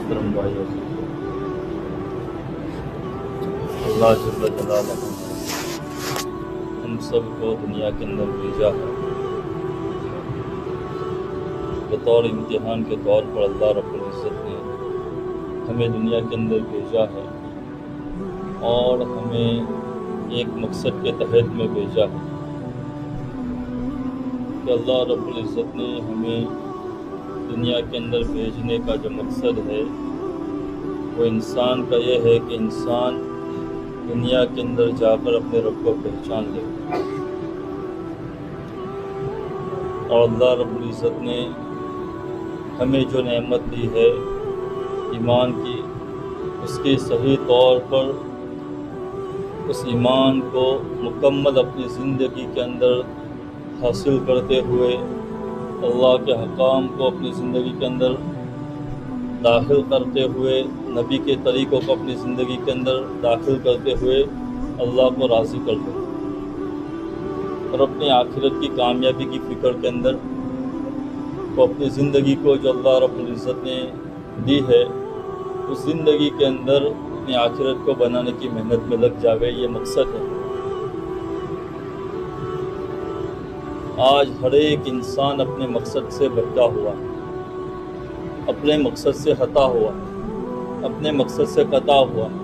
मोहतरम भाइयों, अल्लाह जल्ल जलालहू हम सब को दुनिया के अंदर भेजा है बतौर इम्तिहान के तौर पर। अल्लाह रब्बुल इज़्ज़त ने हमें दुनिया के अंदर भेजा है और हमें एक मकसद के तहत में भेजा है कि अल्लाह रब्बुल इज़्ज़त ने हमें दुनिया के अंदर भेजने का जो मकसद है वो इंसान का ये है कि इंसान दुनिया के अंदर जाकर अपने रब को पहचान ले। और अल्लाह रब्बुल इज़्ज़त ने हमें जो नेमत दी है ईमान की, उसके सही तौर पर उस ईमान को मुकम्मल अपनी ज़िंदगी के अंदर हासिल करते हुए अल्लाह के हकाम को अपनी ज़िंदगी के अंदर दाखिल करते हुए, नबी के तरीक़ों को अपनी ज़िंदगी के अंदर दाखिल करते हुए अल्लाह को राज़ी कर दो और अपनी आखिरत की कामयाबी की फ़िक्र के अंदर वो अपनी ज़िंदगी को जो अल्लाह रब्बुल इज़्ज़त ने दी है उस ज़िंदगी के अंदर अपनी आखिरत को बनाने की मेहनत में लग जावे, ये मकसद है। आज हर एक इंसान अपने मकसद से भटका हुआ है, अपने मकसद से हटा हुआ है, अपने मकसद से कटा हुआ है।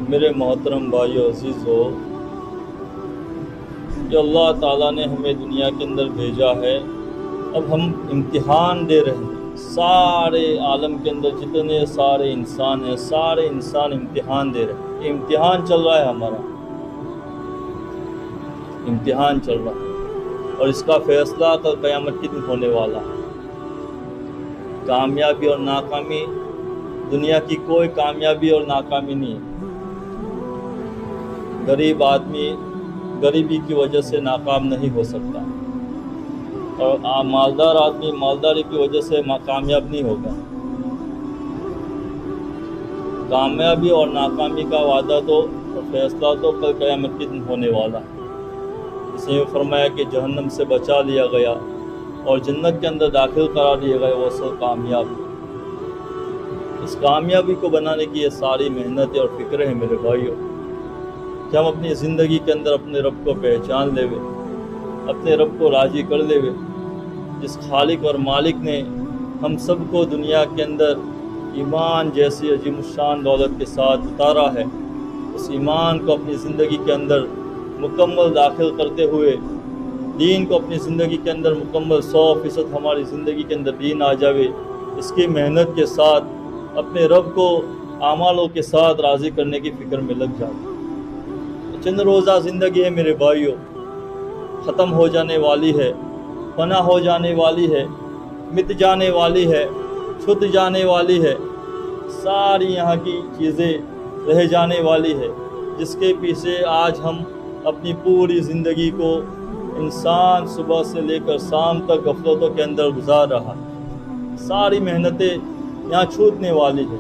मेरे मोहतरम भाइयों अजीज़ों, जो अल्लाह ताला ने हमें दुनिया के अंदर भेजा है, अब हम इम्तिहान दे रहे हैं। सारे आलम के अंदर जितने सारे इंसान हैं, सारे इंसान इम्तिहान दे रहे हैं। इम्तिहान चल रहा है, हमारा इम्तिहान चल रहा है और इसका फ़ैसला कल क़यामत के दिन होने वाला है। कामयाबी और नाकामी, दुनिया की कोई कामयाबी और नाकामी नहीं है। गरीब आदमी गरीबी की वजह से नाकाम नहीं हो सकता और मालदार आदमी मालदारी की वजह से कामयाब नहीं होगा। कामयाबी और नाकामी का वादा तो और फैसला तो कल क़यामत के दिन होने वाला है। इसने फरमाया कि जहन्नम से बचा लिया गया और जन्नत के अंदर दाखिल करा दिया गया, वो सब कामयाब। इस कामयाबी को बनाने की ये सारी मेहनतें और फ़िक्र हैं मेरे भाइयों, कि हम अपनी ज़िंदगी के अंदर अपने रब को पहचान लेवे, अपने रब को राज़ी कर लेवे, जिस खालिक और मालिक ने हम सब को दुनिया के अंदर ईमान जैसी अजीमुशान दौलत के साथ उतारा है। उस ईमान को अपनी ज़िंदगी के अंदर मुकम्मल दाखिल करते हुए, दीन को अपनी ज़िंदगी के अंदर मुकम्मल 100% हमारी ज़िंदगी के अंदर दीन आ जावे, इसकी मेहनत के साथ अपने रब को आमालों के साथ राज़ी करने की फ़िक्र में लग जाए। चंद रोज़ा ज़िंदगी है मेरे भाइयों, ख़त्म हो जाने वाली है, फना हो जाने वाली है, मिट जाने वाली है, छूट जाने वाली है। सारी यहाँ की चीज़ें रह जाने वाली है, जिसके पीछे आज हम अपनी पूरी ज़िंदगी को इंसान सुबह से लेकर शाम तक गफलतों के अंदर गुजार रहा। सारी मेहनतें यहाँ छूटने वाली है।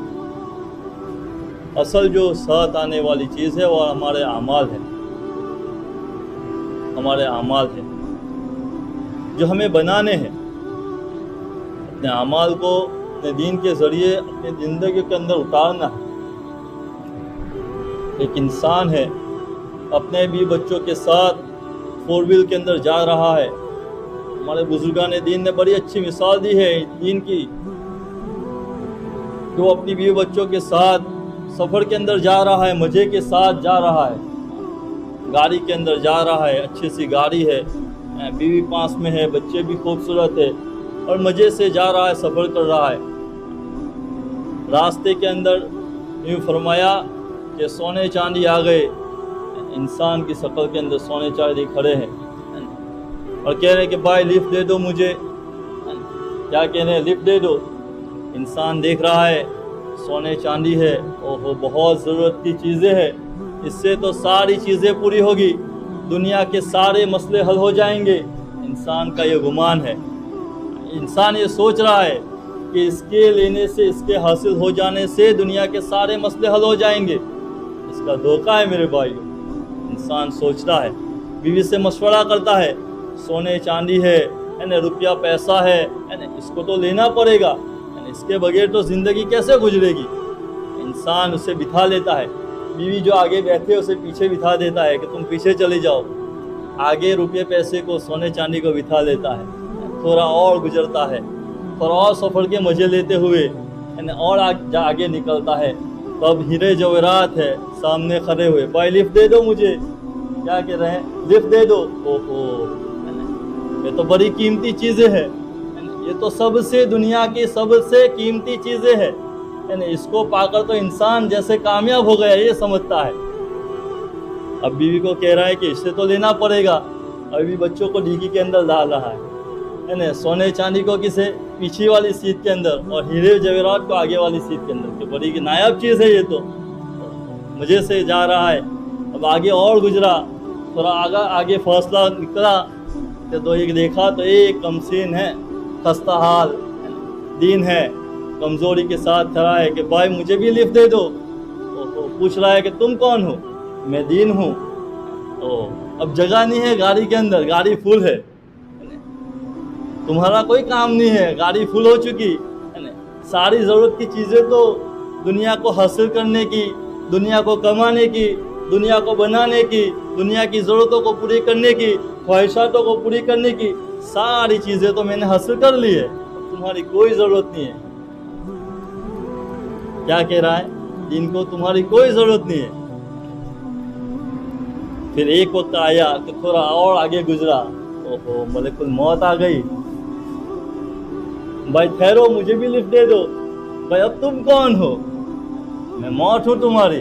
असल जो साथ आने वाली चीज़ है वो हमारे अमाल है, हमारे अमाल है जो हमें बनाने हैं। अपने अमाल को अपने दीन के ज़रिए अपनी ज़िंदगी के अंदर उतारना है। एक इंसान है, अपने भी बच्चों के साथ 4 व्हील के अंदर जा रहा है। हमारे बुजुर्गान दीन ने बड़ी अच्छी मिसाल दी है दीन की, कि वो अपनी बीवी बच्चों के साथ सफ़र के अंदर जा रहा है, मज़े के साथ जा रहा है, गाड़ी के अंदर जा रहा है, अच्छी सी गाड़ी है, बीवी पास में है, बच्चे भी खूबसूरत है और मज़े से जा रहा है, सफ़र कर रहा है। रास्ते के अंदर यूँ फरमाया कि सोने चांदी आ गए। इंसान की शक्ल के अंदर सोने चांदी खड़े हैं और कह रहे हैं कि भाई लिफ्ट दे दो मुझे। क्या कह रहे हैं? लिफ्ट दे दो। इंसान देख रहा है सोने चांदी है, ओहो बहुत ज़रूरत की चीज़ें हैं, इससे तो सारी चीज़ें पूरी होगी, दुनिया के सारे मसले हल हो जाएंगे। इंसान का ये गुमान है, इंसान ये सोच रहा है कि इसके लेने से, इसके हासिल हो जाने से दुनिया के सारे मसले हल हो जाएंगे। इसका धोखा है मेरे भाइयों। इंसान सोचता है, बीवी से मशवरा करता है, सोने चांदी है, यानी रुपया पैसा है यानी इसको तो लेना पड़ेगा, यानी इसके बगैर तो ज़िंदगी कैसे गुजरेगी। इंसान उसे बिठा लेता है, बीवी जो आगे बैठे उसे पीछे बिठा देता है कि तुम पीछे चले जाओ, आगे रुपये पैसे को सोने चांदी को बिठा लेता है, थोड़ा और गुजरता है, थोड़ा और सफ़र के मज़े लेते हुए यानी और आगे निकलता है। तब हीरे जवाहरात है सामने खड़े हुए, भाई लिफ्ट दे दो मुझे, क्या कह रहे हैं, लिफ्ट दे दो। ओहो, ये तो बड़ी कीमती चीज़ें हैं, ये तो सबसे दुनिया की सबसे कीमती चीज़ें हैं, यानी इसको पाकर तो इंसान जैसे कामयाब हो गया ये समझता है। अब बीवी को कह रहा है कि इससे तो लेना पड़ेगा, अभी बच्चों को डिग्गी के अंदर डाल रहा है ना, सोने चांदी को किसे पीछे वाली सीट के अंदर और हीरे जवाहरात को आगे वाली सीट के अंदर, कि बड़ी की नायाब चीज़ है ये तो, मज़े से जा रहा है। अब आगे और गुजरा, थोड़ा आगे फैसला निकला कि दो एक देखा तो एक कमसीन है, खस्ता हाल दीन है, कमज़ोरी के साथ खड़ा है कि भाई मुझे भी लिफ्ट दे दो। तो पूछ रहा है कि तुम कौन हो, मैं दीन हूँ। अब जगह नहीं है गाड़ी के अंदर, गाड़ी फुल है, तुम्हारा कोई काम नहीं है, गाड़ी फुल हो चुकी है। सारी ज़रूरत की चीज़ें तो दुनिया को हासिल करने की, दुनिया को कमाने की, दुनिया को बनाने की, दुनिया की ज़रूरतों को पूरी करने की, ख्वाहिशातों को पूरी करने की सारी चीज़ें तो मैंने हासिल कर ली है, तुम्हारी कोई ज़रूरत नहीं है। क्या कह रहा है, जिनको तुम्हारी कोई ज़रूरत नहीं है। फिर एक वक्त आया कि थोड़ा और आगे गुजरा, ओहो मलकुल मौत आ गई, भाई ठहरो मुझे भी लिफ्ट दे दो। भाई अब तुम कौन हो, मैं मौत हूँ तुम्हारी।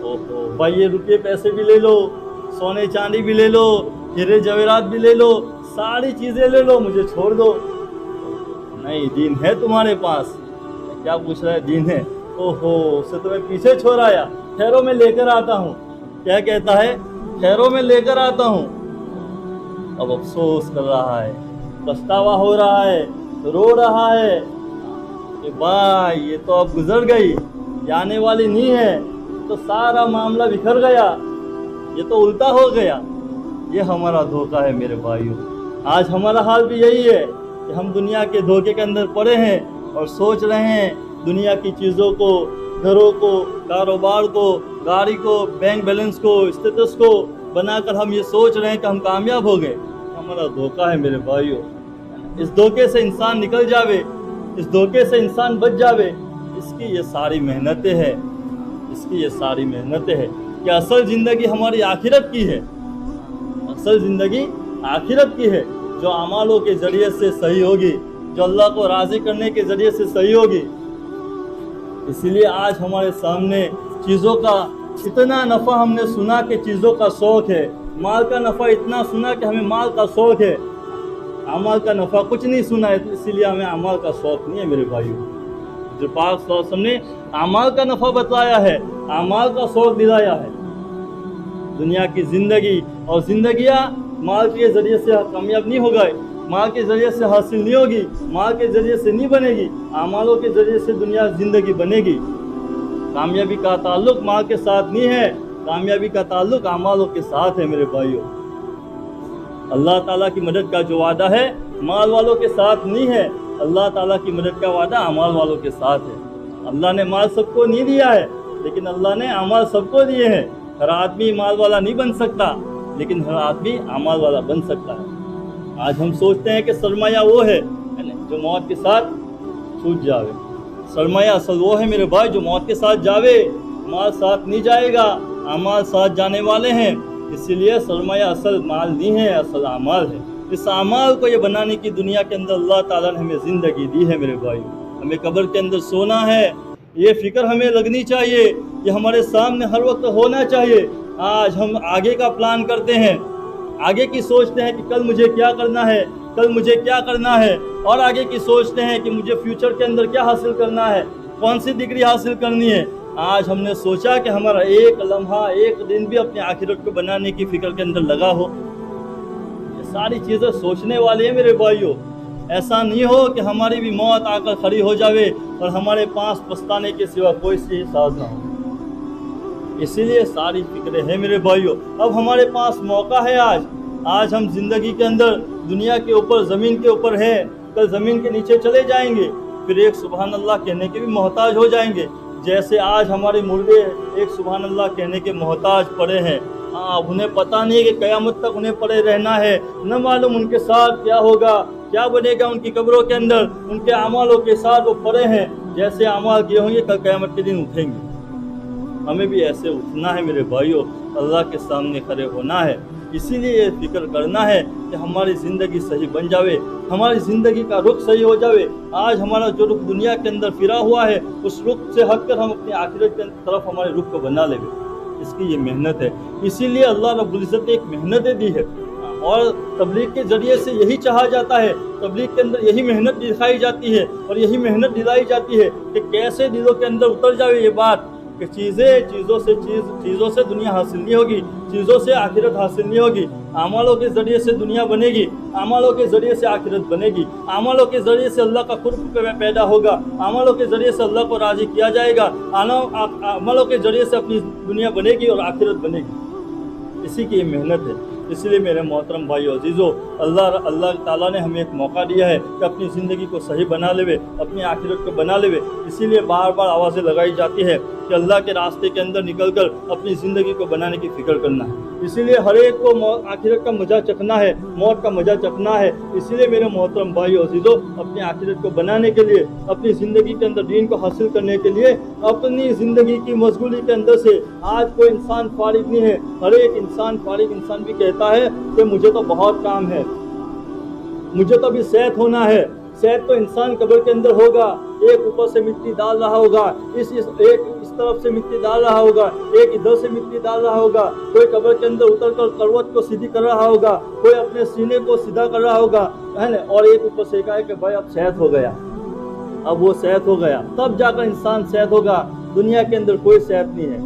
ओहो भाई ये रुपये पैसे भी ले लो, सोने चांदी भी ले लो, हीरे जवाहरात भी ले लो, सारी चीज़ें ले लो, मुझे छोड़ दो। नहीं, दीन है तुम्हारे पास। क्या पूछ रहा है, दीन है। ओहो उसे तो मैं पीछे छोड़ आया, ठहरो मैं लेकर आता हूँ। क्या कहता है, ठहरो मैं लेकर आता हूँ। अब अफसोस कर रहा है, पछतावा हो रहा है, रो रहा है कि भाई ये तो अब गुजर गई, जाने वाली नहीं है, तो सारा मामला बिखर गया, ये तो उल्टा हो गया। ये हमारा धोखा है मेरे भाइयों। आज हमारा हाल भी यही है कि हम दुनिया के धोखे के अंदर पड़े हैं और सोच रहे हैं दुनिया की चीज़ों को, घरों को, कारोबार को, गाड़ी को, बैंक बैलेंस को, स्टेटस को बनाकर हम ये सोच रहे हैं कि हम कामयाब हो गए। हमारा धोखा है मेरे भाइयों। इस धोखे से इंसान निकल जावे, इस धोखे से इंसान बच जावे, इसकी ये सारी मेहनतें हैं, इसकी ये सारी मेहनतें हैं कि असल ज़िंदगी हमारी आखिरत की है, असल ज़िंदगी आखिरत की है, जो अमालों के ज़रिए से सही होगी, जो अल्लाह को राज़ी करने के ज़रिए से सही होगी। इसीलिए आज हमारे सामने चीज़ों का इतना नफ़ा हमने सुना कि चीज़ों का शौक़ है, माल का नफ़ा इतना सुना कि हमें माल का शौक़ है, अमाल का नफ़ा कुछ नहीं सुना है, इसीलिए हमें अमाल का शौक़ नहीं है मेरे भाइयों। जो पाक सल्लल्लाहु अलैहि वसल्लम ने अमाल का नफ़ा बताया है, अमाल का शौक़ दिलाया है। दुनिया की ज़िंदगी और ज़िंदगियाँ माल के ज़रिए से कामयाब नहीं हो गए, माल के ज़रिए से हासिल नहीं होगी, माल के ज़रिए से नहीं बनेगी, अमालों के ज़रिए से दुनिया ज़िंदगी बनेगी। कामयाबी का ताल्लुक़ माल के साथ नहीं है, कामयाबी का ताल्लुक़ अमालों के साथ है मेरे भाइयों। अल्लाह ताला की मदद का जो वादा है माल वालों के साथ नहीं है, अल्लाह ताला की मदद का वादा अमाल वालों के साथ है। अल्लाह ने माल सबको नहीं दिया है, लेकिन अल्लाह ने अमाल सबको दिए हैं। हर आदमी माल वाला नहीं बन सकता, लेकिन हर आदमी अमाल वाला बन सकता है। आज हम सोचते हैं कि सरमाया वो है जो मौत के साथ छूट जावे। सरमाया असल वो है मेरे भाई जो मौत के साथ जावे, माल साथ नहीं जाएगा, अमाल साथ जाने वाले हैं। इसीलिए सरमाया असल माल नहीं है, असल अमाल है। इस अमाल को ये बनाने की दुनिया के अंदर अल्लाह ताला ने हमें ज़िंदगी दी है मेरे भाई। हमें कब्र के अंदर सोना है, ये फ़िक्र हमें लगनी चाहिए, ये हमारे सामने हर वक्त होना चाहिए। आज हम आगे का प्लान करते हैं, आगे की सोचते हैं कि कल मुझे क्या करना है, कल मुझे क्या करना है, और आगे की सोचते हैं कि मुझे फ्यूचर के अंदर क्या हासिल करना है, कौन सी डिग्री हासिल करनी है। आज हमने सोचा कि हमारा एक लम्हा, एक दिन भी अपनी आखिरत को बनाने की फ़िक्र के अंदर लगा हो। ये सारी चीज़ें सोचने वाली हैं मेरे भाइयों। ऐसा नहीं हो कि हमारी भी मौत आकर खड़ी हो जावे और हमारे पास पछताने के सिवा कोई सी साज ना हो। इसीलिए सारी फिक्रें हैं मेरे भाइयों। अब हमारे पास मौका है, आज हम ज़िंदगी के अंदर दुनिया के ऊपर, ज़मीन के ऊपर हैं, कल ज़मीन के नीचे चले जाएंगे, फिर एक सुबहान अल्लाह कहने के भी मोहताज हो जाएंगे। जैसे आज हमारे मुर्दे एक सुबहान अल्लाह कहने के मोहताज पड़े हैं, अब उन्हें पता नहीं है कि क़यामत तक उन्हें पड़े रहना है, न मालूम उनके साथ क्या होगा, क्या बनेगा उनकी कब्रों के अंदर, उनके अमालों के साथ वो पड़े हैं। जैसे अमाल किए होंगे कल क़यामत के दिन उठेंगे। हमें भी ऐसे उठना है मेरे भाइयों, अल्लाह के सामने खड़े होना है। इसीलिए ये फिक्र करना है कि हमारी ज़िंदगी सही बन जावे, हमारी ज़िंदगी का रुख सही हो जावे। आज हमारा जो रुख दुनिया के अंदर फिरा हुआ है, उस रुख से हटकर हम अपनी आखिरत की तरफ हमारे रुख को बना लेंगे। इसकी ये मेहनत है। इसीलिए अल्लाह रब्बुल इज़्ज़त ने एक मेहनतें दी है, और तबलीग के ज़रिए से यही चाहा जाता है, तबलीग के अंदर यही मेहनत दिखाई जाती है और यही मेहनत दिलाई जाती है कि कैसे दिलों के अंदर उतर जावे ये बात कि चीज़ों से दुनिया हासिल नहीं होगी, चीज़ों से आखिरत हासिल नहीं होगी। अमालों के ज़रिए से दुनिया बनेगी, अमालों के ज़रिए से आखिरत बनेगी, अमालों के ज़रिए से अल्लाह का कुर्ब पैदा होगा, अमालों के ज़रिए से अल्लाह को राज़ी किया जाएगा, अमालों के ज़रिए से अपनी दुनिया बनेगी और आखिरत बनेगी। इसी की ये मेहनत है। इसलिए मेरे मोहतरम भाई अजीज़ों, अल्लाह ताला ने हमें एक मौका दिया है कि अपनी ज़िंदगी को सही बना लेवे, अपनी आखिरत को बना लेवे। इसीलिए बार बार आवाज़ें लगाई जाती है कि अल्लाह के रास्ते के अंदर निकलकर अपनी ज़िंदगी को बनाने की फ़िक्र करना है। इसीलिए हर एक को आखिरत का मज़ा चखना है, मौत का मज़ा चखना है। इसीलिए मेरे मोहतरम भाई अजीज़ों, अपनी आखिरत को बनाने के लिए, अपनी ज़िंदगी के अंदर दीन को हासिल करने के लिए, अपनी ज़िंदगी की मशगूली के अंदर से आज कोई इंसान फारिग नहीं है। हर एक इंसान फारिग इंसान भी कहता है कि मुझे तो बहुत काम है, मुझे तो अभी सेहत होना है। सेहत तो इंसान कब्र के अंदर होगा, एक ऊपर से मिट्टी डाल रहा होगा, एक इस तरफ से मिट्टी डाल रहा होगा, एक इधर से मिट्टी डाल रहा होगा, कोई कब्र के अंदर उतर कर करवट को सीधी कर रहा होगा, कोई अपने सीने को सीधा कर रहा होगा, है ना। और एक ऊपर से कहा है कि भाई अब सेहत हो गया, अब वो सेहत हो गया, तब जाकर इंसान सेहत होगा। दुनिया के अंदर कोई सेहत नहीं है,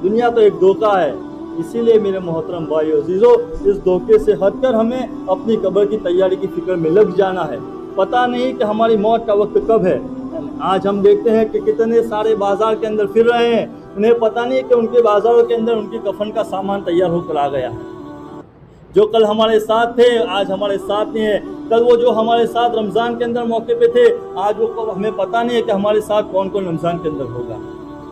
दुनिया तो एक धोखा है। इसीलिए मेरे मोहतरम भाई अजीज़ों, इस धोखे से हटकर हमें अपनी कब्र की तैयारी की फिक्र में लग जाना है। पता नहीं कि हमारी मौत का वक्त कब है। आज हम देखते हैं कि कितने सारे बाजार के अंदर फिर रहे हैं, उन्हें पता नहीं कि उनके बाजारों के अंदर उनकी कफन का सामान तैयार होकर आ गया। जो कल हमारे साथ थे आज हमारे साथ नहीं है, कल वो जो हमारे साथ रमज़ान के अंदर मौके पे थे, आज वो हमें पता नहीं है कि हमारे साथ कौन कौन रमज़ान के अंदर होगा।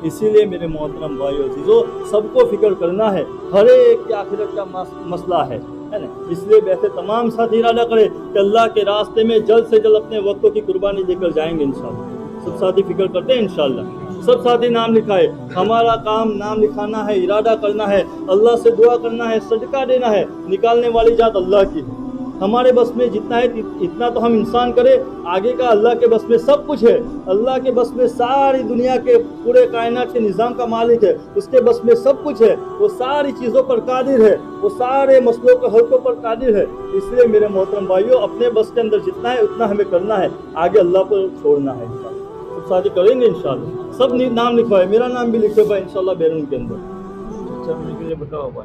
इसीलिए मेरे मोहतरम भाई अजीज़ों, सबको फिक्र करना है, हर एक की आखिरत का मसला है ना। इसलिए वैसे तमाम साथी इरादा करें कि अल्लाह के रास्ते में जल्द से जल्द अपने वक्तों की कुर्बानी देकर जाएंगे इंशाअल्लाह। सब साथी फिक्र करते हैं इंशाअल्लाह। सब साथी नाम लिखाए, हमारा काम नाम लिखाना है, इरादा करना है, अल्लाह से दुआ करना है, सदका देना है। निकालने वाली जात अल्लाह की है, हमारे बस में जितना है इतना तो हम इंसान करें, आगे का अल्लाह के बस में सब कुछ है। अल्लाह के बस में सारी दुनिया के पूरे कायनात के निज़ाम का मालिक है, उसके बस में सब कुछ है, वो सारी चीज़ों पर कादिर है, वो सारे मसलों के हल्कों पर कादिर है। इसलिए मेरे मोहतरम भाइयों, अपने बस के अंदर जितना है उतना हमें करना है, आगे अल्लाह पर छोड़ना है। इंशाअल्लाह सब साथी करेंगे इंशाअल्लाह। सब नाम लिखवाए, मेरा नाम भी लिखे भाई इंशाअल्लाह बैरून के अंदर। अच्छा, मुझे बताओ भाई।